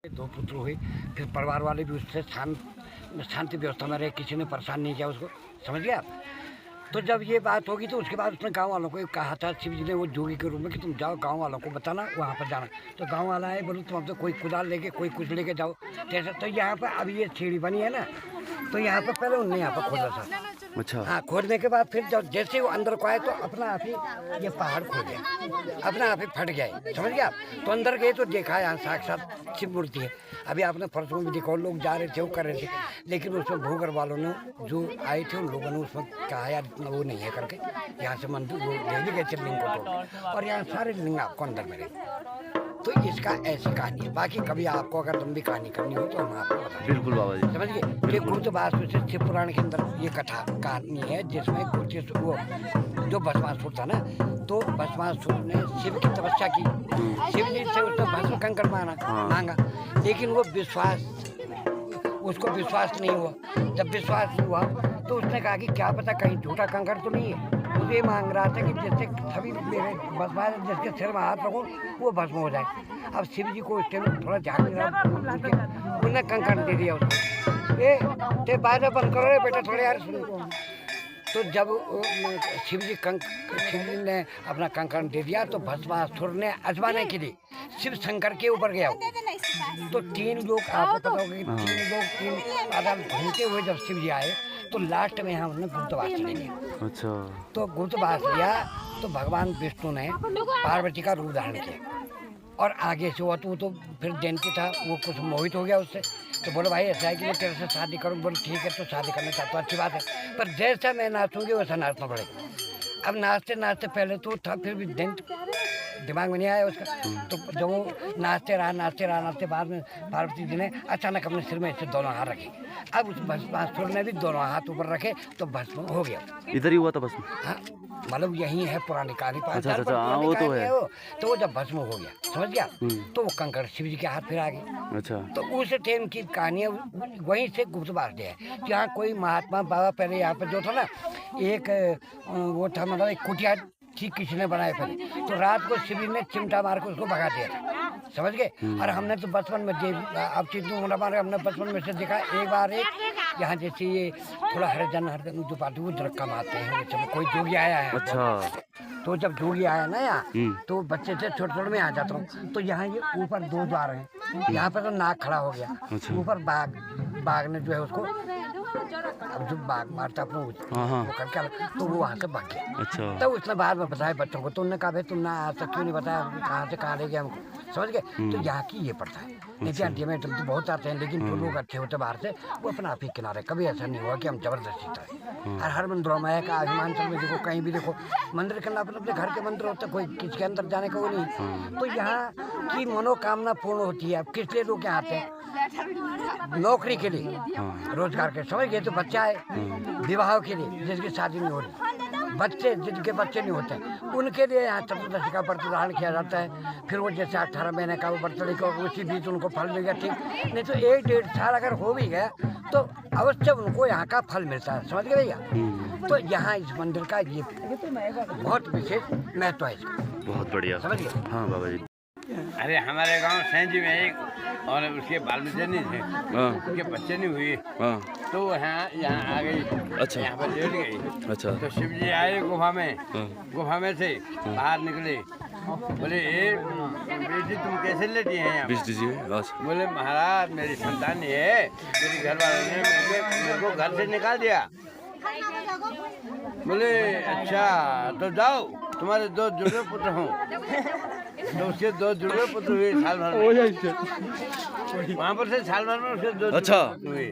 दो पुत्र हुए, फिर परिवार वाले भी उससे शांति व्यवस्था में रहे, किसी ने परेशान नहीं किया उसको, समझ गया। तो जब ये बात होगी तो उसके बाद उसने गांव वालों को कहा था, शिव जी ने वो जोगी के रूप में कि तुम जाओ गांव वालों को बताना वहाँ पर जाना। तो गांव वाला है, बोलो तुम अब तो कोई कुदाल लेके कोई कुछ लेके जाओ। तो यहाँ पर अभी ये सीढ़ी बनी है ना, तो यहाँ पर पहले उनने यहाँ पर खोदा था। अच्छा। हाँ, खोदने के बाद फिर जब जैसे वो अंदर को आए तो अपना आप ही ये पहाड़ खो गया, अपना आप ही फट गया, समझ गया। तो अंदर गए तो देखा यहाँ साक्षात शिव मूर्ति है। अभी आपने फर्शों में देखा, लोग जा रहे थे, वो कर रहे थे, लेकिन उसमें भूगर वालों ने जो आए थे उन लोगों ने उसमें कहा यार इतना वो नहीं है करके यहाँ से मंदिर वो ले भी गए थे लिंग को तोड़, और यहाँ सारे लिंग आपको अंदर मिले। तो इसका ऐसी कहानी है। बाकी कभी आपको अगर लंबी कहानी करनी हो तो हम आपको बता देंगे। बिल्कुल बाबा जी। समझ गए। ये गुप्त वास्तु से शिव पुराण के अंदर ये कथा कहानी है, जिसमें वो जो भस्मासुर था ना, तो भस्मासुर ने शिव की तपस्या की, शिव जी से उसने भस्म कंकड़ मांगा, लेकिन वो उसको विश्वास नहीं हुआ। जब विश्वास नहीं हुआ तो उसने कहा कि क्या पता कहीं झूठा कंकड़ तो नहीं है। मुझे मांग रहा था कि जैसे सभी मेरे भस्मा जिसके सिर में हाथ रखो वो भस्म हो जाए। अब शिव जी को उस टाइम थोड़ा ध्यान नहीं रहा, उन्होंने कंकड़ दे दिया उसको। ते बाजा बंद करो रे बेटा थोड़े यार सुनो। तो जब शिव जी ने अपना कंकड़ दे दिया तो भस्मासुर ने आजमाने के लिए शिव शंकर के ऊपर गया। तो तीन लोग, आपको पता होगा कि तीन बादल घूमते हुए जब शिव जी आए तो लास्ट में यहाँ उन्होंने गुप्तवास ले लिया। अच्छा। तो गुप्तवास लिया तो भगवान विष्णु ने पार्वती का रूप धारण किया, और आगे से हुआ तो वो तो फिर जयंती था, वो कुछ मोहित हो गया उससे। तो बोलो भाई ऐसा है कि मैं तेरे से शादी करूँ। बोलो ठीक है, तो शादी करना चाहता हूँ, अच्छी बात है, पर जैसा मैं नाचूंगी वैसा नाचना पड़ेगा। अब नाचते नाचते पहले तो था, फिर भी दिमाग में नहीं आया उसका। तो जब वो नाचते बाद में पार्वती जी ने अचानक अपने सिर में ऐसे दोनों हाथ रखे। अब उस भस्मासुर ने भी दोनों हाथ ऊपर रखे तो भस्म हो गया। इधर ही हुआ था भस्म? हाँ, मतलब यही है पुरानी कहानी। अच्छा, वो तो है। तो वो जब भस्म हो गया, समझ गया, तो वो कंकड़ शिव जी के हाथ फिर आ गए। अच्छा। तो उस टाइम की कहानी वहीं से गुप्तवास है कि यहाँ कोई महात्मा बाबा पहले यहाँ पर जो था ना, एक वो था, मतलब एक कुटिया ठीक किसी ने बनाया पहले। तो रात को शिव ने चिमटा मार के उसको भगा दिया था, समझ गए। और हमने तो बचपन में अब चीज मारे, हमने बचपन में से देखा एक बार यहाँ जैसे ये थोड़ा हरिजन जो पार्टी वो धक्का मारते हैं, चलो कोई जोगी आया है। अच्छा। तो जब जोगी आया ना यहाँ, तो बच्चे से छोटे में आ जाता हूँ, तो यहाँ ये ऊपर दो द्वार हैं, यहाँ पर तो नाग खड़ा हो गया। ऊपर बाघ ने जो है उसको, अब जो बाघ मारता अपने वो करके, तो वो वहाँ से भाग गया। अच्छा। तो उसने बाद में बताया बच्चों को, तो उन्होंने कहा भाई तुमने आज तक क्यों नहीं बताया, कहाँ से कहाँ ले गया हमको, समझ गए। तो यहाँ की ये पड़ता है। देखिए हड्डियों में तो बहुत आते हैं, लेकिन जो लोग अच्छे होते बाहर से वो अपना आप ही किनारे, कभी ऐसा नहीं हुआ कि हम जबरदस्ती करें। और हर मंदिरों में है का हिमाचल में देखो, कहीं भी देखो मंदिर के अपने अपने घर के मंदिर होते, कोई किसके अंदर जाने का वो नहीं। तो यहाँ की मनोकामना पूर्ण होती है। अब किस लिए लोग यहाँ आते हैं? नौकरी के लिए, रोजगार के, समझ गए। तो बच्चा है विवाह के लिए, जिसकी शादी नहीं हो रही, बच्चे जिनके बच्चे नहीं होते, उनके लिए यहाँ चतुर्दशी का व्रत धारण किया जाता है। फिर वो जैसे 18 महीने का वो व्रत लेकर उसी बीच उनको फल मिल गया, ठीक। नहीं तो 1-1.5 साल अगर हो भी गया तो अवश्य उनको यहाँ का फल मिलता है, समझ गए भैया। तो यहाँ इस मंदिर का ये बहुत विशेष महत्व है इसका। बहुत बढ़िया, समझ गए। हाँ बाबा जी। अरे हमारे गांव सैंजी में एक, और उसके बाल बच्चे नहीं थे, उसके बच्चे नहीं हुए, तो यहाँ आ गई। अच्छा। यहाँ पर लेट गई। अच्छा। तो शिव जी आए गुफा में से बाहर निकले, बोले ए बेटी तुम कैसे लेटी हैं यहाँ? बीच दीजिए। बोले महाराज मेरी संतान नहीं है, मेरी घर वाले ने मेरे को घर से निकाल दिया। बोले अच्छा तो जाओ, तुम्हारे 2 जुड़वे पुत्र हों। तो उसके 2 जुड़वे पुत्र हुए साल भर में, वहाँ पर से साल भर में उसके 2 अच्छा। हुए।